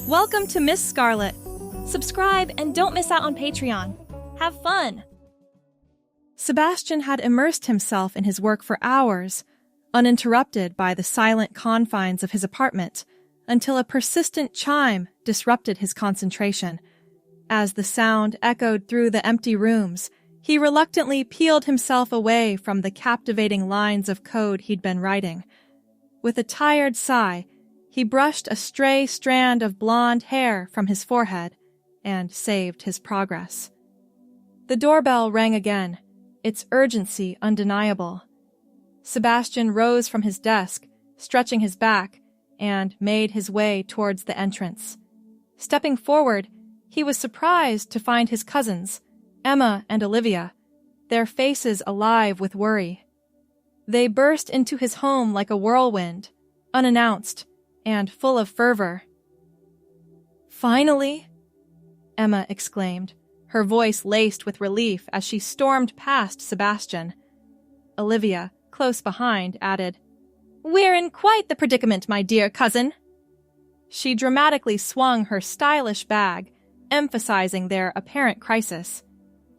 Welcome to Miss Scarlett. Subscribe and don't miss out on Patreon. Have fun! Sebastian had immersed himself in his work for hours, uninterrupted by the silent confines of his apartment, until a persistent chime disrupted his concentration. As the sound echoed through the empty rooms, he reluctantly peeled himself away from the captivating lines of code he'd been writing. With a tired sigh, he brushed a stray strand of blonde hair from his forehead and saved his progress. The doorbell rang again, its urgency undeniable. Sebastian rose from his desk, stretching his back, and made his way towards the entrance. Stepping forward, he was surprised to find his cousins, Emma and Olivia, their faces alive with worry. They burst into his home like a whirlwind, unannounced and full of fervor. "Finally!" Emma exclaimed, her voice laced with relief as she stormed past Sebastian. Olivia, close behind, added, "We're in quite the predicament, my dear cousin." She dramatically swung her stylish bag, emphasizing their apparent crisis.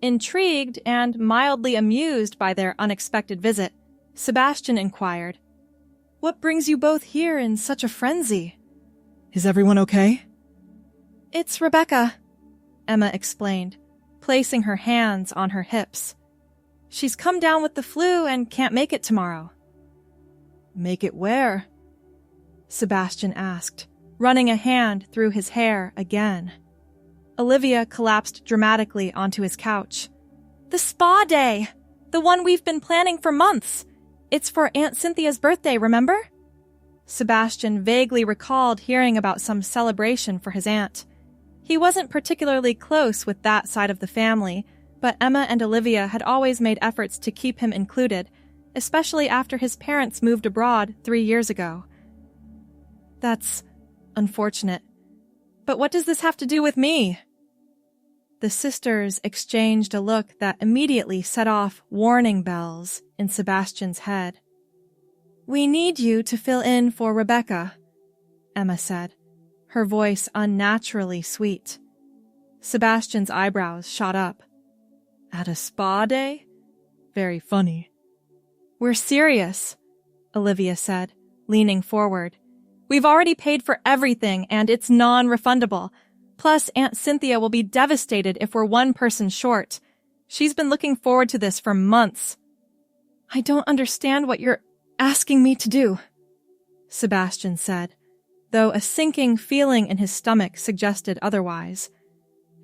Intrigued and mildly amused by their unexpected visit, Sebastian inquired, "What brings you both here in such a frenzy?" "Is everyone okay?" "It's Rebecca," Emma explained, placing her hands on her hips. "She's come down with the flu and can't make it tomorrow." "Make it where?" Sebastian asked, running a hand through his hair again. Olivia collapsed dramatically onto his couch. "The spa day! The one we've been planning for months! It's for Aunt Cynthia's birthday, remember?" Sebastian vaguely recalled hearing about some celebration for his aunt. He wasn't particularly close with that side of the family, but Emma and Olivia had always made efforts to keep him included, especially after his parents moved abroad 3 years ago. "That's unfortunate. But what does this have to do with me?" The sisters exchanged a look that immediately set off warning bells in Sebastian's head. "We need you to fill in for Rebecca," Emma said, her voice unnaturally sweet. Sebastian's eyebrows shot up. "At a spa day? Very funny." "We're serious," Olivia said, leaning forward. "We've already paid for everything and it's non-refundable. Plus, Aunt Cynthia will be devastated if we're one person short. She's been looking forward to this for months." "I don't understand what you're asking me to do," Sebastian said, though a sinking feeling in his stomach suggested otherwise.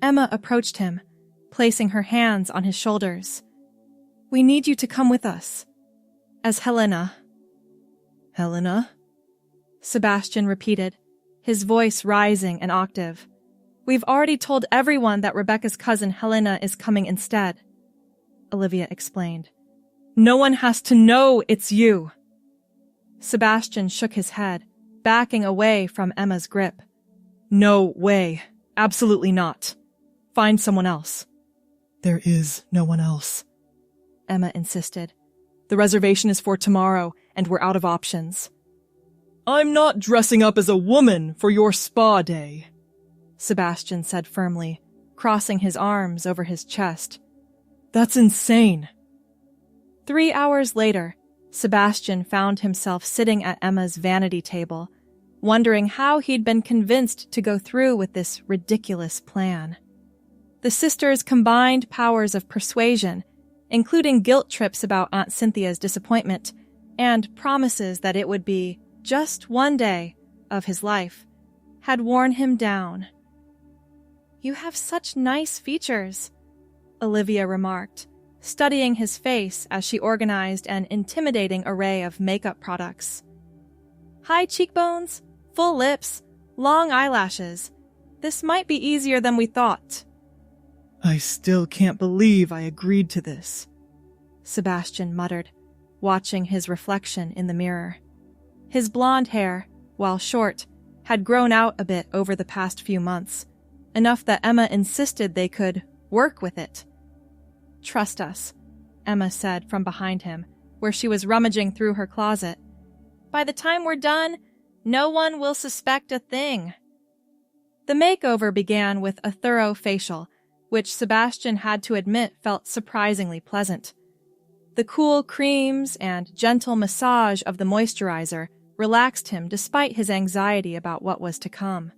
Emma approached him, placing her hands on his shoulders. "We need you to come with us. As Helena." "Helena?" Sebastian repeated, his voice rising an octave. "We've already told everyone that Rebecca's cousin Helena is coming instead," Olivia explained. "No one has to know it's you." Sebastian shook his head, backing away from Emma's grip. "No way. Absolutely not. Find someone else." "There is no one else," Emma insisted. "The reservation is for tomorrow, and we're out of options." "I'm not dressing up as a woman for your spa day," Sebastian said firmly, crossing his arms over his chest. "That's insane." 3 hours later, Sebastian found himself sitting at Emma's vanity table, wondering how he'd been convinced to go through with this ridiculous plan. The sisters' combined powers of persuasion, including guilt trips about Aunt Cynthia's disappointment, and promises that it would be just one day of his life, had worn him down. "You have such nice features," Olivia remarked, studying his face as she organized an intimidating array of makeup products. "High cheekbones, full lips, long eyelashes. This might be easier than we thought." "I still can't believe I agreed to this," Sebastian muttered, watching his reflection in the mirror. His blonde hair, while short, had grown out a bit over the past few months, enough that Emma insisted they could work with it. "Trust us," Emma said from behind him, where she was rummaging through her closet. "By the time we're done, no one will suspect a thing." The makeover began with a thorough facial, which Sebastian had to admit felt surprisingly pleasant. The cool creams and gentle massage of the moisturizer relaxed him despite his anxiety about what was to come.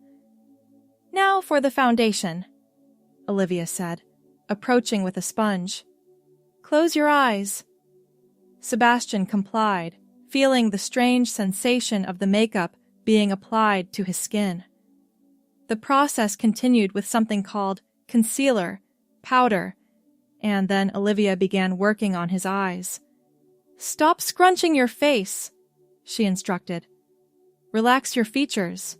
"Now for the foundation," Olivia said, approaching with a sponge. "Close your eyes." Sebastian complied, feeling the strange sensation of the makeup being applied to his skin. The process continued with something called concealer, powder, and then Olivia began working on his eyes. "Stop scrunching your face," she instructed. "Relax your features."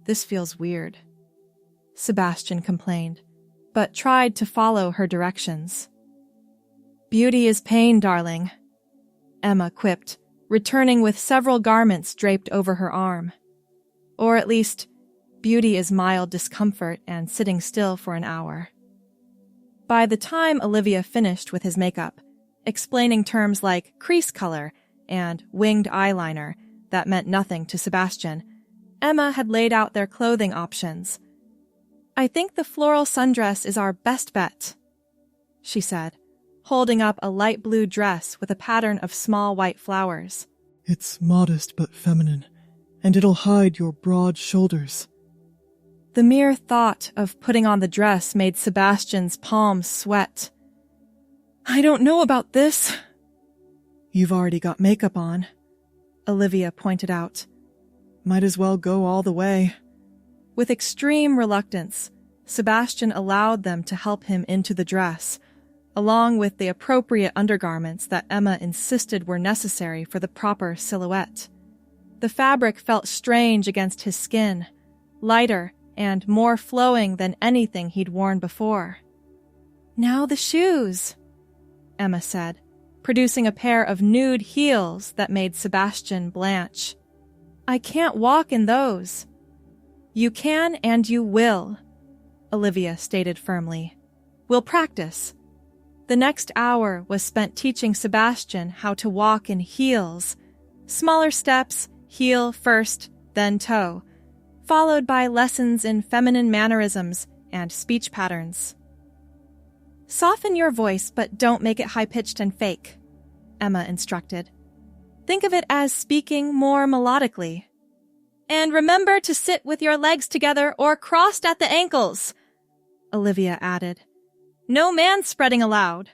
"This feels weird," Sebastian complained, but tried to follow her directions. "Beauty is pain, darling," Emma quipped, returning with several garments draped over her arm. "Or at least, beauty is mild discomfort and sitting still for an hour." By the time Olivia finished with his makeup, explaining terms like crease color and winged eyeliner that meant nothing to Sebastian, Emma had laid out their clothing options. "I think the floral sundress is our best bet," she said, holding up a light blue dress with a pattern of small white flowers. "It's modest but feminine, and it'll hide your broad shoulders." The mere thought of putting on the dress made Sebastian's palms sweat. "I don't know about this." "You've already got makeup on," Olivia pointed out. "Might as well go all the way." With extreme reluctance, Sebastian allowed them to help him into the dress, along with the appropriate undergarments that Emma insisted were necessary for the proper silhouette. The fabric felt strange against his skin, lighter and more flowing than anything he'd worn before. "Now the shoes," Emma said, producing a pair of nude heels that made Sebastian blanch. "I can't walk in those." "You can and you will," Olivia stated firmly. "We'll practice." The next hour was spent teaching Sebastian how to walk in heels. Smaller steps, heel first, then toe, followed by lessons in feminine mannerisms and speech patterns. "Soften your voice, but don't make it high-pitched and fake," Emma instructed. "Think of it as speaking more melodically. And remember to sit with your legs together or crossed at the ankles," Olivia added. "No man-spreading allowed."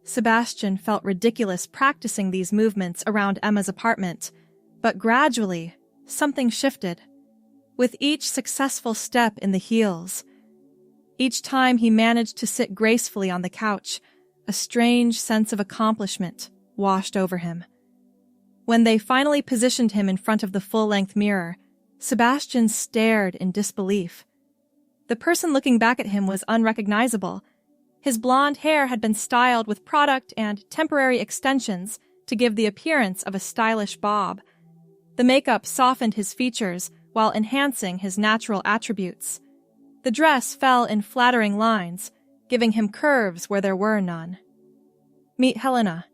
Sebastian felt ridiculous practicing these movements around Emma's apartment, but gradually, something shifted. With each successful step in the heels, each time he managed to sit gracefully on the couch, a strange sense of accomplishment washed over him. When they finally positioned him in front of the full-length mirror, Sebastian stared in disbelief. The person looking back at him was unrecognizable. His blonde hair had been styled with product and temporary extensions to give the appearance of a stylish bob. The makeup softened his features while enhancing his natural attributes. The dress fell in flattering lines, giving him curves where there were none. "Meet Helena,"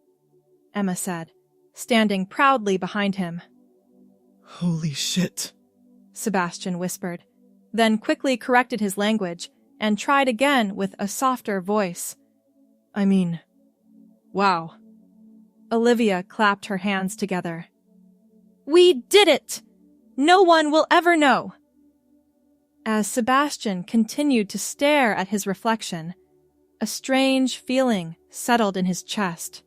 Emma said, standing proudly behind him. "Holy shit," Sebastian whispered, then quickly corrected his language and tried again with a softer voice. "I mean, wow." Olivia clapped her hands together. "We did it! No one will ever know." As Sebastian continued to stare at his reflection, a strange feeling settled in his chest.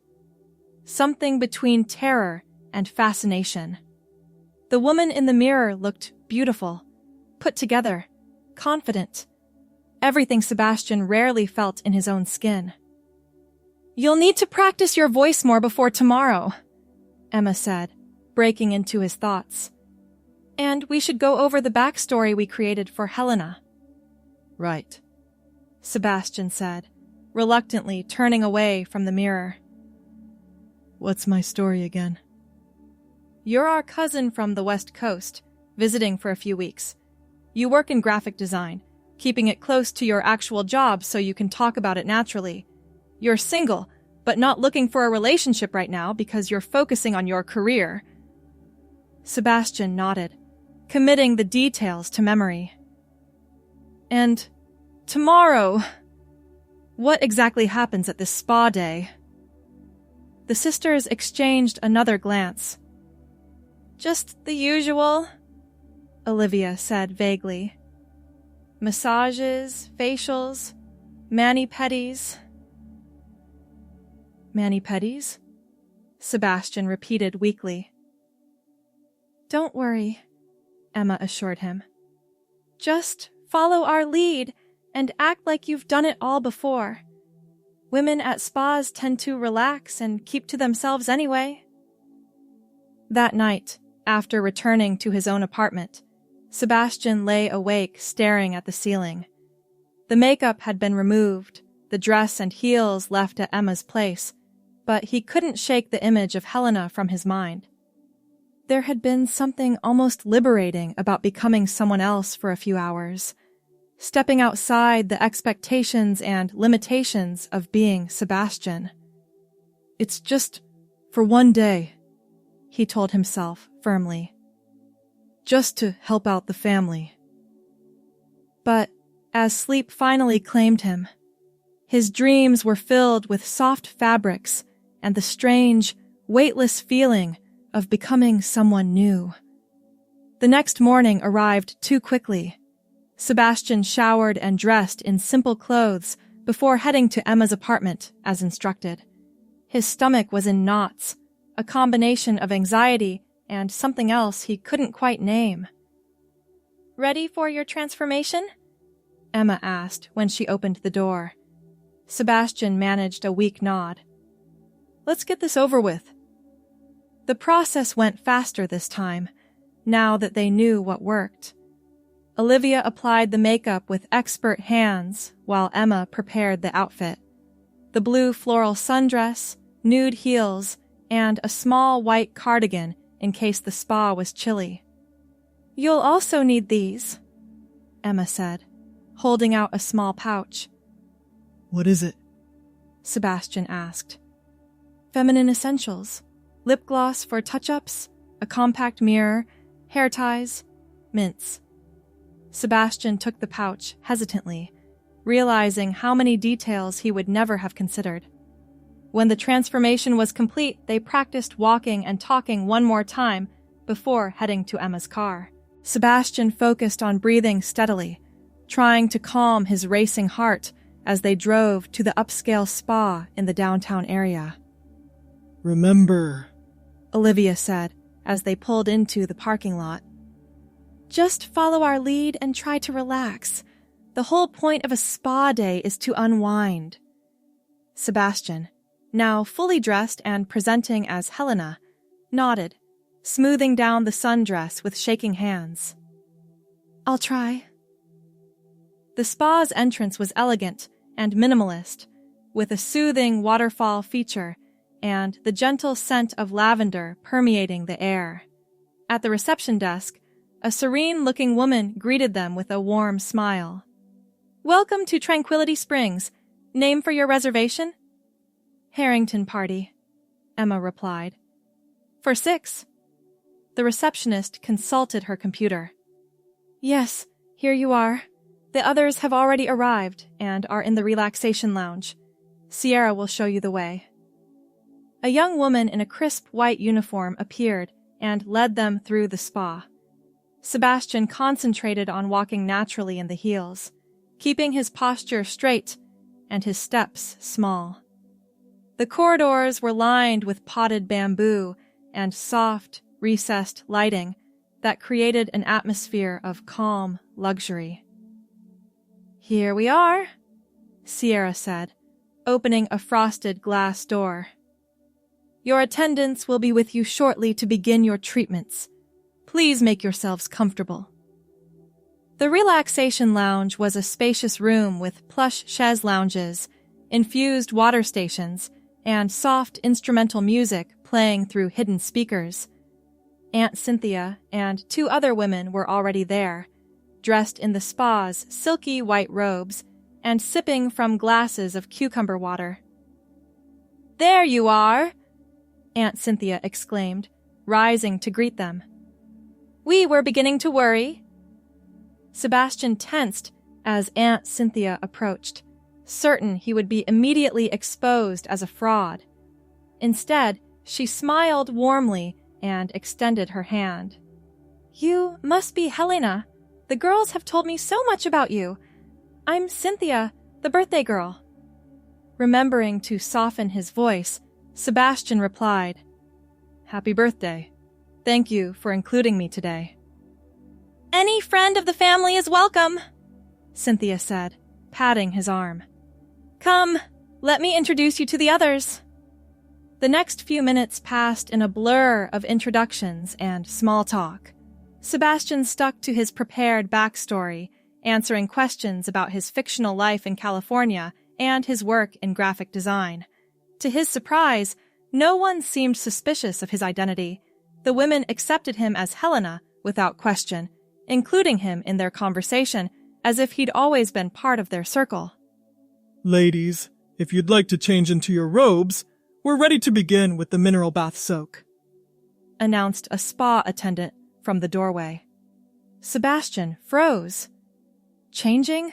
Something between terror and fascination. The woman in the mirror looked beautiful, put together, confident. Everything Sebastian rarely felt in his own skin. "You'll need to practice your voice more before tomorrow," Emma said, breaking into his thoughts. "And we should go over the backstory we created for Helena." "Right," Sebastian said, reluctantly turning away from the mirror. "What's my story again?" "You're our cousin from the West Coast, visiting for a few weeks. You work in graphic design, keeping it close to your actual job so you can talk about it naturally. You're single, but not looking for a relationship right now because you're focusing on your career." Sebastian nodded, committing the details to memory. And tomorrow, what exactly happens at this spa day? The sisters exchanged another glance. Just the usual, Olivia said vaguely. Massages, facials, mani-pedis. Mani-pedis? Sebastian repeated weakly. Don't worry, Emma assured him. Just follow our lead and act like you've done it all before. Women at spas tend to relax and keep to themselves anyway. That night, after returning to his own apartment, Sebastian lay awake staring at the ceiling. The makeup had been removed, the dress and heels left at Emma's place, but he couldn't shake the image of Helena from his mind. There had been something almost liberating about becoming someone else for a few hours, stepping outside the expectations and limitations of being Sebastian. It's just for one day, he told himself firmly. Just to help out the family. But as sleep finally claimed him, his dreams were filled with soft fabrics and the strange, weightless feeling of becoming someone new. The next morning arrived too quickly. Sebastian showered and dressed in simple clothes before heading to Emma's apartment as instructed. His stomach was in knots, a combination of anxiety and something else he couldn't quite name. Ready for your transformation? Emma asked when she opened the door. Sebastian managed a weak nod. Let's get this over with. The process went faster this time, now that they knew what worked. Olivia applied the makeup with expert hands while Emma prepared the outfit. The blue floral sundress, nude heels, and a small white cardigan in case the spa was chilly. You'll also need these, Emma said, holding out a small pouch. What is it? Sebastian asked. Feminine essentials, lip gloss for touch-ups, a compact mirror, hair ties, mints. Sebastian took the pouch hesitantly, realizing how many details he would never have considered. When the transformation was complete, they practiced walking and talking one more time before heading to Emma's car. Sebastian focused on breathing steadily, trying to calm his racing heart as they drove to the upscale spa in the downtown area. Remember, Olivia said as they pulled into the parking lot. Just follow our lead and try to relax. The whole point of a spa day is to unwind. Sebastian, now fully dressed and presenting as Helena, nodded, smoothing down the sundress with shaking hands. I'll try. The spa's entrance was elegant and minimalist, with a soothing waterfall feature and the gentle scent of lavender permeating the air. At the reception desk, a serene-looking woman greeted them with a warm smile. Welcome to Tranquility Springs. Name for your reservation? Harrington Party, Emma replied. For 6. The receptionist consulted her computer. Yes, here you are. The others have already arrived and are in the relaxation lounge. Sierra will show you the way. A young woman in a crisp white uniform appeared and led them through the spa. Sebastian concentrated on walking naturally in the heels, keeping his posture straight and his steps small. The corridors were lined with potted bamboo and soft, recessed lighting that created an atmosphere of calm luxury. Here we are, Sierra said, opening a frosted glass door. Your attendants will be with you shortly to begin your treatments. Please make yourselves comfortable. The relaxation lounge was a spacious room with plush chaise lounges, infused water stations, and soft instrumental music playing through hidden speakers. Aunt Cynthia and 2 other women were already there, dressed in the spa's silky white robes and sipping from glasses of cucumber water. There you are, Aunt Cynthia exclaimed, rising to greet them. We were beginning to worry. Sebastian tensed as Aunt Cynthia approached, certain he would be immediately exposed as a fraud. Instead, she smiled warmly and extended her hand. "You must be Helena. The girls have told me so much about you. I'm Cynthia, the birthday girl." Remembering to soften his voice, Sebastian replied, "Happy birthday. Thank you for including me today." "Any friend of the family is welcome," Cynthia said, patting his arm. "Come, let me introduce you to the others." The next few minutes passed in a blur of introductions and small talk. Sebastian stuck to his prepared backstory, answering questions about his fictional life in California and his work in graphic design. To his surprise, no one seemed suspicious of his identity. The women accepted him as Helena without question, including him in their conversation as if he'd always been part of their circle. Ladies, if you'd like to change into your robes, we're ready to begin with the mineral bath soak, announced a spa attendant from the doorway. Sebastian froze. Changing?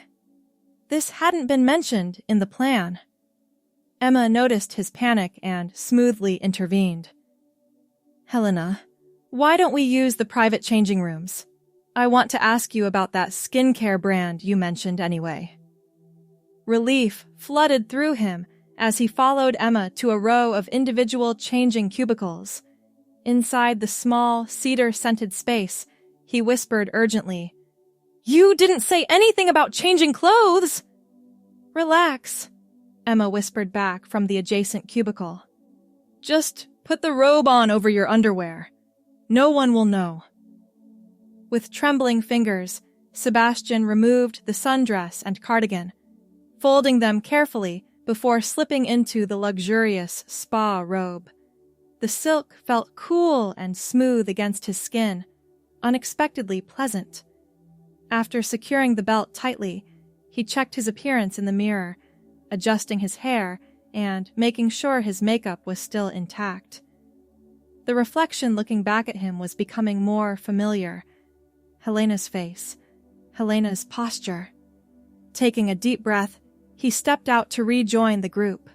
This hadn't been mentioned in the plan. Emma noticed his panic and smoothly intervened. "Helena, why don't we use the private changing rooms? I want to ask you about that skincare brand you mentioned anyway." Relief flooded through him as he followed Emma to a row of individual changing cubicles. Inside the small, cedar-scented space, he whispered urgently, "You didn't say anything about changing clothes!" "Relax," Emma whispered back from the adjacent cubicle. "Just put the robe on over your underwear. No one will know." With trembling fingers, Sebastian removed the sundress and cardigan, folding them carefully before slipping into the luxurious spa robe. The silk felt cool and smooth against his skin, unexpectedly pleasant. After securing the belt tightly, he checked his appearance in the mirror, adjusting his hair and making sure his makeup was still intact. The reflection looking back at him was becoming more familiar. Helena's face, Helena's posture. Taking a deep breath, he stepped out to rejoin the group.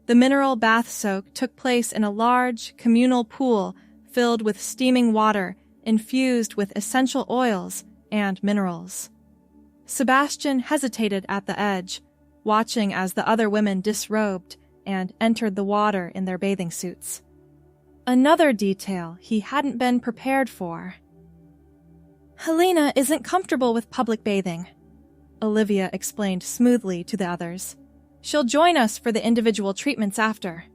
The mineral bath soak took place in a large, communal pool filled with steaming water infused with essential oils and minerals. Sebastian hesitated at the edge, watching as the other women disrobed and entered the water in their bathing suits. Another detail he hadn't been prepared for. "Helena isn't comfortable with public bathing," Olivia explained smoothly to the others. "She'll join us for the individual treatments after."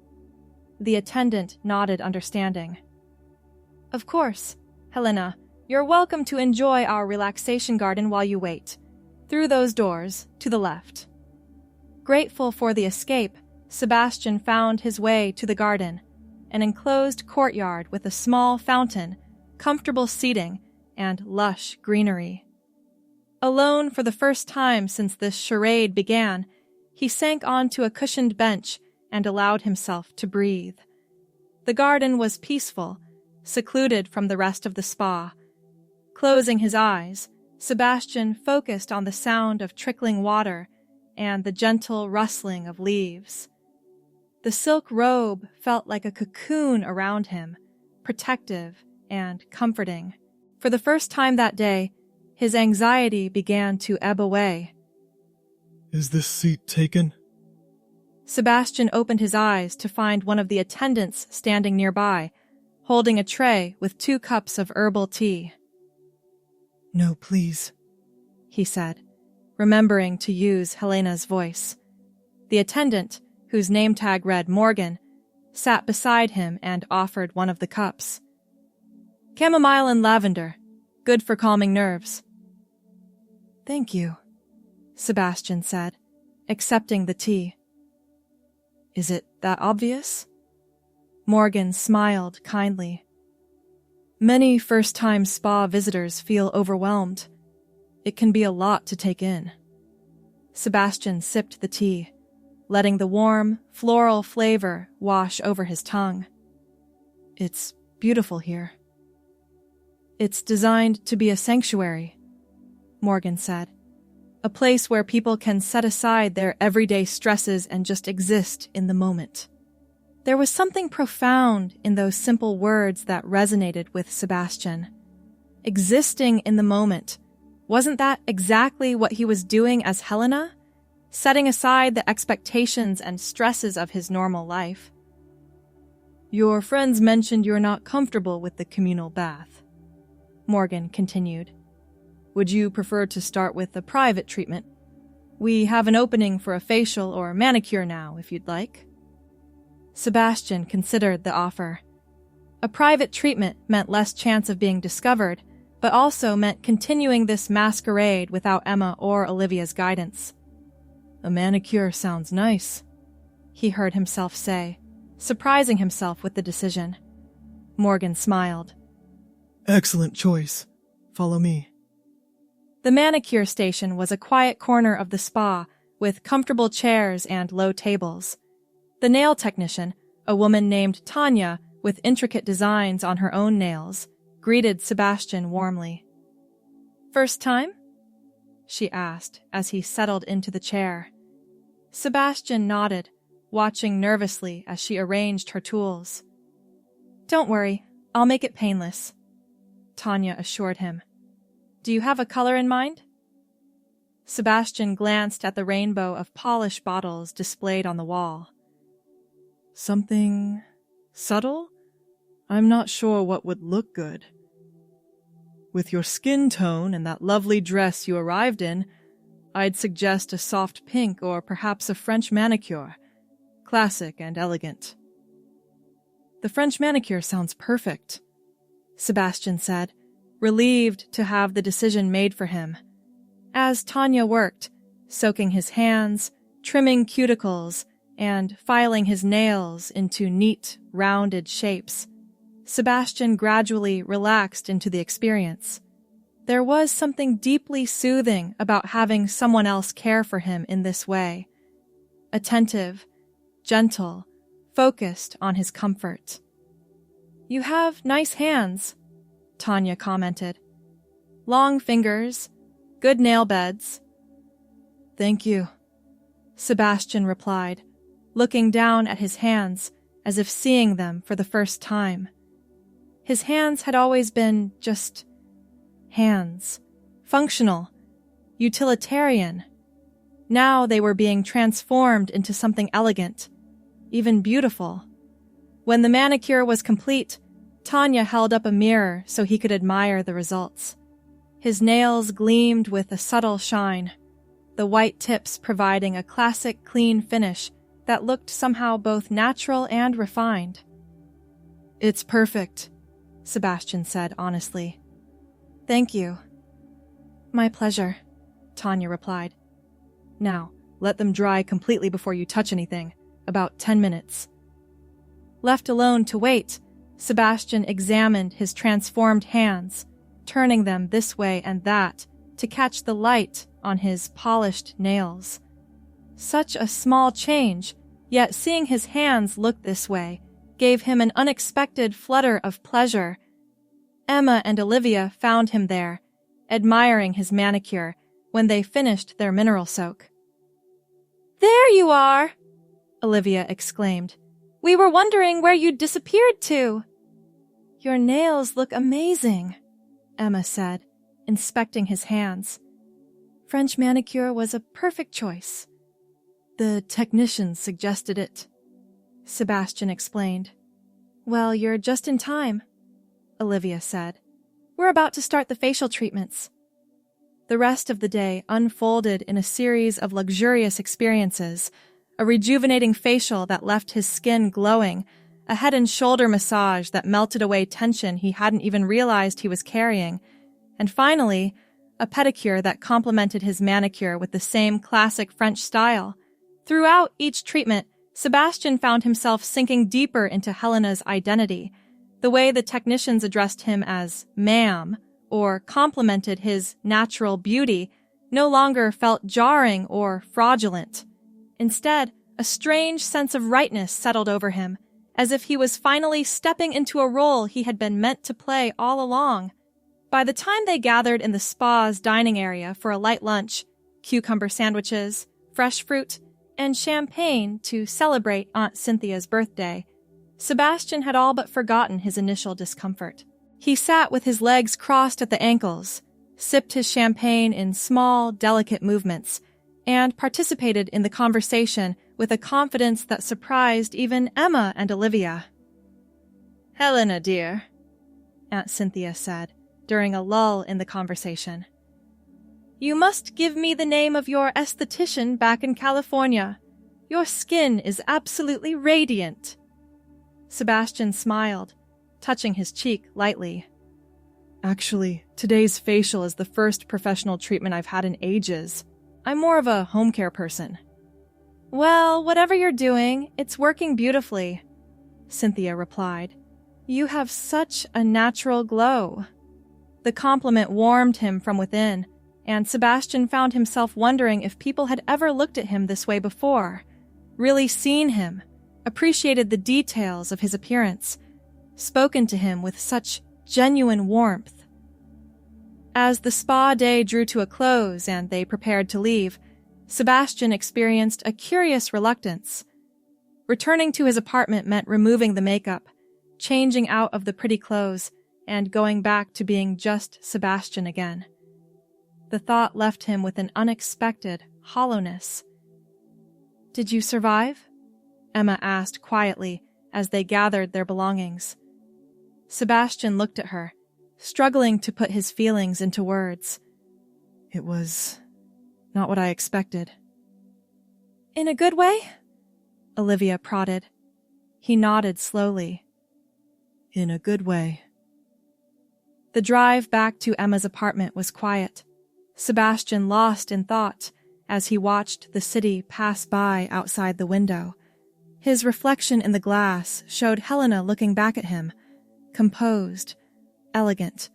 The attendant nodded understanding. "Of course, Helena, you're welcome to enjoy our relaxation garden while you wait. Through those doors, to the left." Grateful for the escape, Sebastian found his way to the garden, an enclosed courtyard with a small fountain, comfortable seating, and lush greenery. Alone for the first time since this charade began, he sank onto a cushioned bench and allowed himself to breathe. The garden was peaceful, secluded from the rest of the spa. Closing his eyes, Sebastian focused on the sound of trickling water and the gentle rustling of leaves. The silk robe felt like a cocoon around him, protective and comforting. For the first time that day, his anxiety began to ebb away. "Is this seat taken?" Sebastian opened his eyes to find one of the attendants standing nearby, holding a tray with 2 cups of herbal tea. "No, please," he said, remembering to use Helena's voice. The attendant, whose name tag read Morgan, sat beside him and offered one of the cups. "Chamomile and lavender, good for calming nerves." "Thank you," Sebastian said, accepting the tea. "Is it that obvious?" Morgan smiled kindly. "Many first-time spa visitors feel overwhelmed. It can be a lot to take in." Sebastian sipped the tea, letting the warm, floral flavor wash over his tongue. "It's beautiful here." "It's designed to be a sanctuary," Morgan said. a place where people can set aside their everyday stresses and just exist in the moment. There was something profound in those simple words that resonated with Sebastian. Existing in the moment. Wasn't that exactly what he was doing as Helena? Setting aside the expectations and stresses of his normal life. Your friends mentioned you're not comfortable with the communal bath, Morgan continued. Would you prefer to start with a private treatment? We have an opening for a facial or manicure now, if you'd like. Sebastian considered the offer. A private treatment meant less chance of being discovered, but also meant continuing this masquerade without Emma or Olivia's guidance. A manicure sounds nice, he heard himself say, surprising himself with the decision. Morgan smiled. Excellent choice. Follow me. The manicure station was a quiet corner of the spa with comfortable chairs and low tables. The nail technician, a woman named Tanya with intricate designs on her own nails, greeted Sebastian warmly. First time? She asked as he settled into the chair. Sebastian nodded, watching nervously as she arranged her tools. Don't worry, I'll make it painless, Tanya assured him. Do you have a color in mind? Sebastian glanced at the rainbow of polish bottles displayed on the wall. Something subtle? I'm not sure what would look good. With your skin tone and that lovely dress you arrived in, I'd suggest a soft pink or perhaps a French manicure. Classic and elegant. The French manicure sounds perfect, Sebastian said, relieved to have the decision made for him. As Tanya worked, soaking his hands, trimming cuticles, and filing his nails into neat, rounded shapes, Sebastian gradually relaxed into the experience. There was something deeply soothing about having someone else care for him in this way. Attentive, gentle, focused on his comfort. You have nice hands, Tanya commented. Long fingers, good nail beds. Thank you, Sebastian replied, looking down at his hands as if seeing them for the first time. His hands had always been just hands, functional, utilitarian. Now they were being transformed into something elegant, even beautiful. When the manicure was complete, Tanya held up a mirror so he could admire the results. His nails gleamed with a subtle shine, the white tips providing a classic clean finish that looked somehow both natural and refined. It's perfect, Sebastian said honestly. Thank you. My pleasure, Tanya replied. Now, let them dry completely before you touch anything. About 10 minutes. Left alone to wait, Sebastian examined his transformed hands, turning them this way and that to catch the light on his polished nails. Such a small change, yet seeing his hands look this way gave him an unexpected flutter of pleasure. Emma and Olivia found him there, admiring his manicure, when they finished their mineral soak. There you are, Olivia exclaimed. We were wondering where you'd disappeared to. Your nails look amazing, Emma said, inspecting his hands. French manicure was a perfect choice. The technician suggested it, Sebastian explained. Well, you're just in time, Olivia said. We're about to start the facial treatments. The rest of the day unfolded in a series of luxurious experiences, a rejuvenating facial that left his skin glowing, a head and shoulder massage that melted away tension he hadn't even realized he was carrying, and finally, a pedicure that complemented his manicure with the same classic French style. Throughout each treatment, Sebastian found himself sinking deeper into Helena's identity. The way the technicians addressed him as ma'am or complimented his natural beauty no longer felt jarring or fraudulent. Instead, a strange sense of rightness settled over him, as if he was finally stepping into a role he had been meant to play all along. By the time they gathered in the spa's dining area for a light lunch, cucumber sandwiches, fresh fruit, and champagne to celebrate Aunt Cynthia's birthday, Sebastian had all but forgotten his initial discomfort. He sat with his legs crossed at the ankles, sipped his champagne in small, delicate movements, and participated in the conversation with a confidence that surprised even Emma and Olivia. "Helena, dear," Aunt Cynthia said, during a lull in the conversation. "You must give me the name of your esthetician back in California. Your skin is absolutely radiant." Sebastian smiled, touching his cheek lightly. "Actually, today's facial is the first professional treatment I've had in ages. I'm more of a home care person." "Well, whatever you're doing, it's working beautifully," Cynthia replied. "You have such a natural glow." The compliment warmed him from within, and Sebastian found himself wondering if people had ever looked at him this way before, really seen him, appreciated the details of his appearance, spoken to him with such genuine warmth. As the spa day drew to a close and they prepared to leave, Sebastian experienced a curious reluctance. Returning to his apartment meant removing the makeup, changing out of the pretty clothes, and going back to being just Sebastian again. The thought left him with an unexpected hollowness. "Did you survive?" Emma asked quietly as they gathered their belongings. Sebastian looked at her, struggling to put his feelings into words. "It was not what I expected." "In a good way?" Olivia prodded. He nodded slowly. "In a good way." The drive back to Emma's apartment was quiet, Sebastian lost in thought as he watched the city pass by outside the window. His reflection in the glass showed Helena looking back at him, composed, elegant,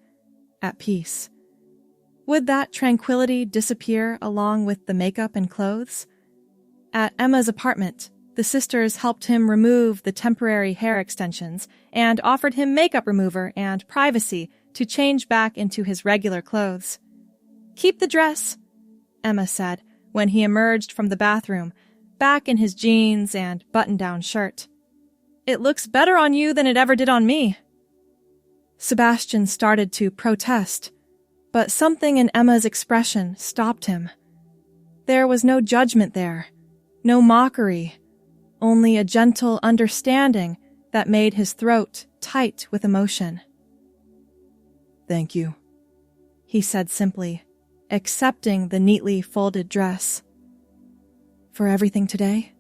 at peace. Would that tranquility disappear along with the makeup and clothes? At Emma's apartment, the sisters helped him remove the temporary hair extensions and offered him makeup remover and privacy to change back into his regular clothes. "Keep the dress," Emma said when he emerged from the bathroom, back in his jeans and button-down shirt. "It looks better on you than it ever did on me." Sebastian started to protest, but something in Emma's expression stopped him. There was no judgment there, no mockery, only a gentle understanding that made his throat tight with emotion. "Thank you," he said simply, accepting the neatly folded dress. "For everything today?"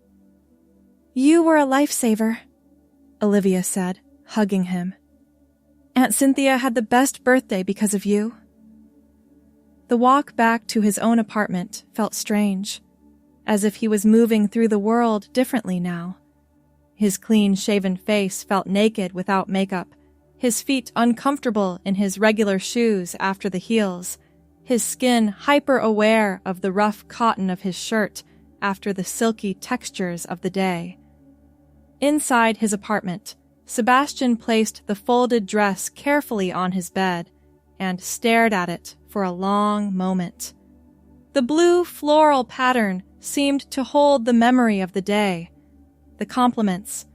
"You were a lifesaver," Olivia said, hugging him. "Aunt Cynthia had the best birthday because of you." The walk back to his own apartment felt strange, as if he was moving through the world differently now. His clean-shaven face felt naked without makeup, his feet uncomfortable in his regular shoes after the heels, his skin hyper-aware of the rough cotton of his shirt after the silky textures of the day. Inside his apartment, Sebastian placed the folded dress carefully on his bed and stared at it for a long moment. The blue floral pattern seemed to hold the memory of the day, the compliments,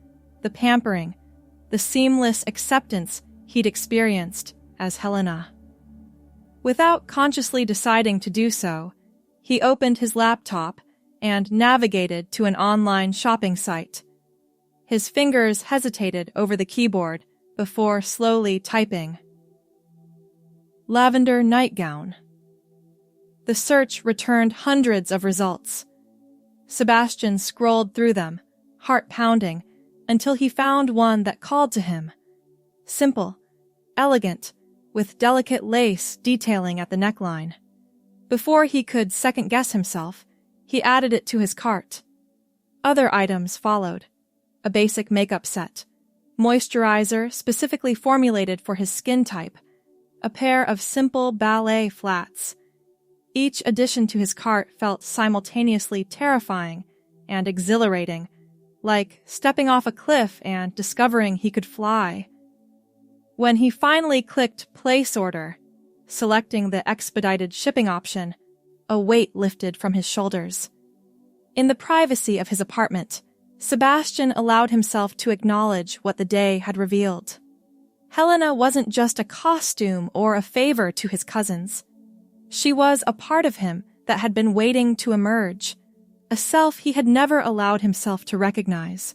the pampering, the seamless acceptance he'd experienced as Helena. Without consciously deciding to do so, he opened his laptop and navigated to an online shopping site. His fingers hesitated over the keyboard before slowly typing. Lavender nightgown. The search returned hundreds of results. Sebastian scrolled through them, heart pounding, until he found one that called to him. Simple, elegant, with delicate lace detailing at the neckline. Before he could second-guess himself, he added it to his cart. Other items followed. A basic makeup set, moisturizer specifically formulated for his skin type, a pair of simple ballet flats. Each addition to his cart felt simultaneously terrifying and exhilarating, like stepping off a cliff and discovering he could fly. When he finally clicked place order, selecting the expedited shipping option, A weight lifted from his shoulders. In the privacy of his apartment, Sebastian allowed himself to acknowledge what the day had revealed. Helena wasn't just a costume or a favor to his cousins. She was a part of him that had been waiting to emerge, a self he had never allowed himself to recognize.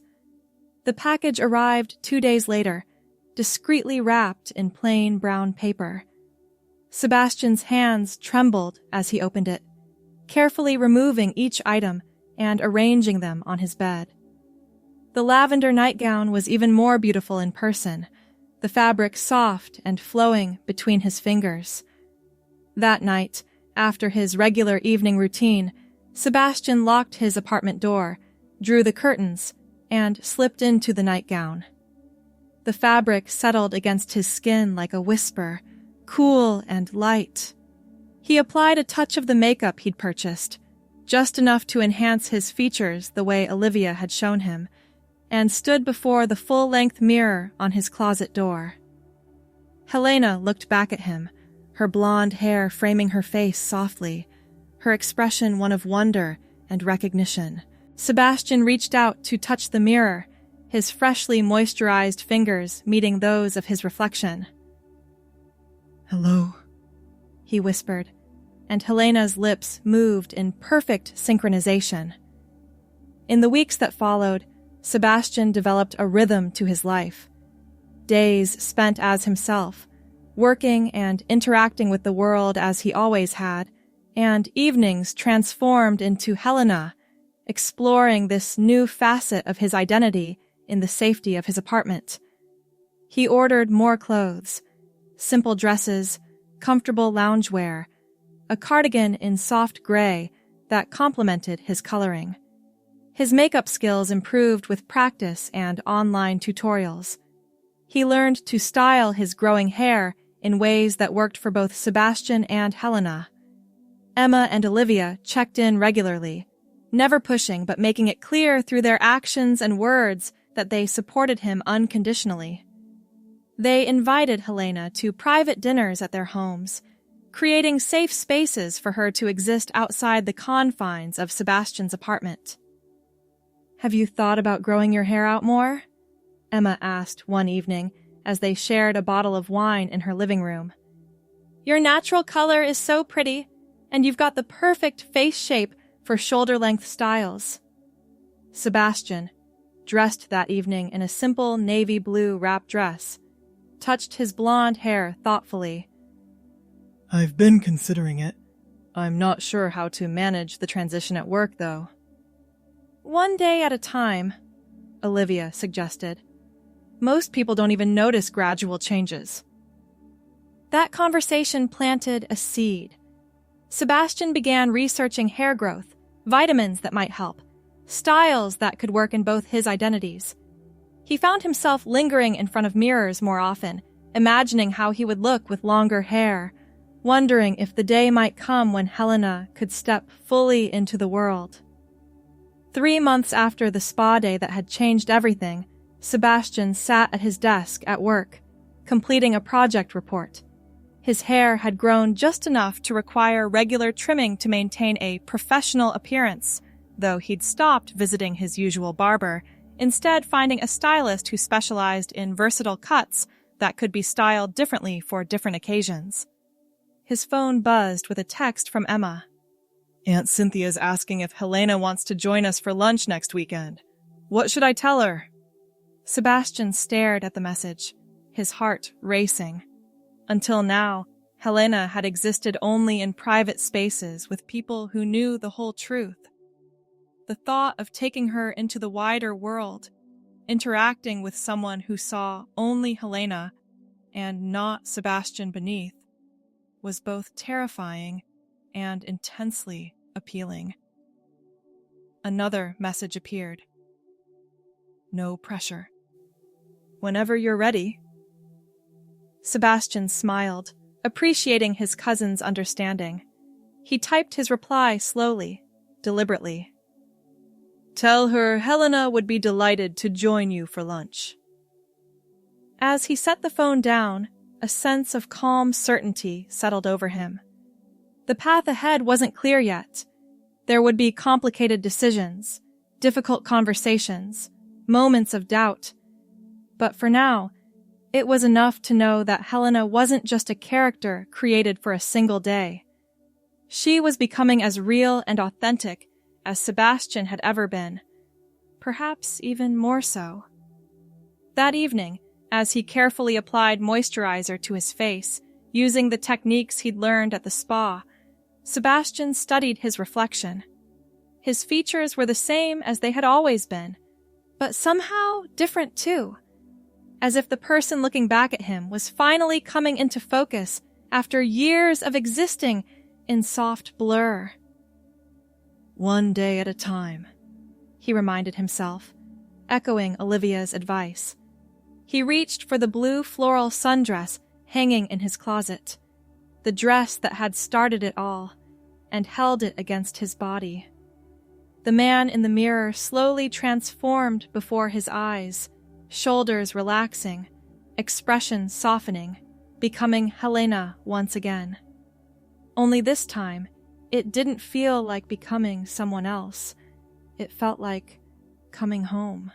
The package arrived 2 days later, discreetly wrapped in plain brown paper. Sebastian's hands trembled as he opened it, carefully removing each item and arranging them on his bed. The lavender nightgown was even more beautiful in person, the fabric soft and flowing between his fingers. That night, after his regular evening routine, Sebastian locked his apartment door, drew the curtains, and slipped into the nightgown. The fabric settled against his skin like a whisper, cool and light. He applied a touch of the makeup he'd purchased, just enough to enhance his features the way Olivia had shown him, and stood before the full-length mirror on his closet door. Helena looked back at him, her blonde hair framing her face softly, her expression one of wonder and recognition. Sebastian reached out to touch the mirror, his freshly moisturized fingers meeting those of his reflection. "Hello," he whispered, and Helena's lips moved in perfect synchronization. In the weeks that followed, Sebastian developed a rhythm to his life. Days spent as himself, working and interacting with the world as he always had, and evenings transformed into Helena, exploring this new facet of his identity in the safety of his apartment. He ordered more clothes, simple dresses, comfortable loungewear, a cardigan in soft gray that complemented his coloring. His makeup skills improved with practice and online tutorials. He learned to style his growing hair in ways that worked for both Sebastian and Helena. Emma and Olivia checked in regularly, never pushing but making it clear through their actions and words that they supported him unconditionally. They invited Helena to private dinners at their homes, creating safe spaces for her to exist outside the confines of Sebastian's apartment. "Have you thought about growing your hair out more?" Emma asked one evening as they shared a bottle of wine in her living room. "Your natural color is so pretty, and you've got the perfect face shape for shoulder-length styles." Sebastian, dressed that evening in a simple navy blue wrap dress, touched his blonde hair thoughtfully. "I've been considering it. I'm not sure how to manage the transition at work, though." "One day at a time," Olivia suggested. "Most people don't even notice gradual changes." That conversation planted a seed. Sebastian began researching hair growth, vitamins that might help, styles that could work in both his identities. He found himself lingering in front of mirrors more often, imagining how he would look with longer hair, wondering if the day might come when Helena could step fully into the world. 3 months after the spa day that had changed everything, Sebastian sat at his desk at work, completing a project report. His hair had grown just enough to require regular trimming to maintain a professional appearance, though he'd stopped visiting his usual barber, instead finding a stylist who specialized in versatile cuts that could be styled differently for different occasions. His phone buzzed with a text from Emma. "Aunt Cynthia's asking if Helena wants to join us for lunch next weekend. What should I tell her?" Sebastian stared at the message, his heart racing. Until now, Helena had existed only in private spaces with people who knew the whole truth. The thought of taking her into the wider world, interacting with someone who saw only Helena and not Sebastian beneath, was both terrifying and intensely appealing. Another message appeared. "No pressure. Whenever you're ready." Sebastian smiled, appreciating his cousin's understanding. He typed his reply slowly, deliberately. "Tell her Helena would be delighted to join you for lunch." As he set the phone down, a sense of calm certainty settled over him. The path ahead wasn't clear yet. There would be complicated decisions, difficult conversations, moments of doubt. But for now, it was enough to know that Helena wasn't just a character created for a single day. She was becoming as real and authentic as Sebastian had ever been, perhaps even more so. That evening, as he carefully applied moisturizer to his face, using the techniques he'd learned at the spa, Sebastian studied his reflection. His features were the same as they had always been, but somehow different too, as if the person looking back at him was finally coming into focus after years of existing in soft blur. One day at a time, he reminded himself, echoing Olivia's advice. He reached for the blue floral sundress hanging in his closet, the dress that had started it all, and held it against his body. The man in the mirror slowly transformed before his eyes, shoulders relaxing, expression softening, becoming Helena once again. Only this time, it didn't feel like becoming someone else. It felt like coming home.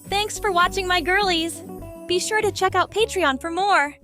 Thanks for watching, my girlies! Be sure to check out Patreon for more!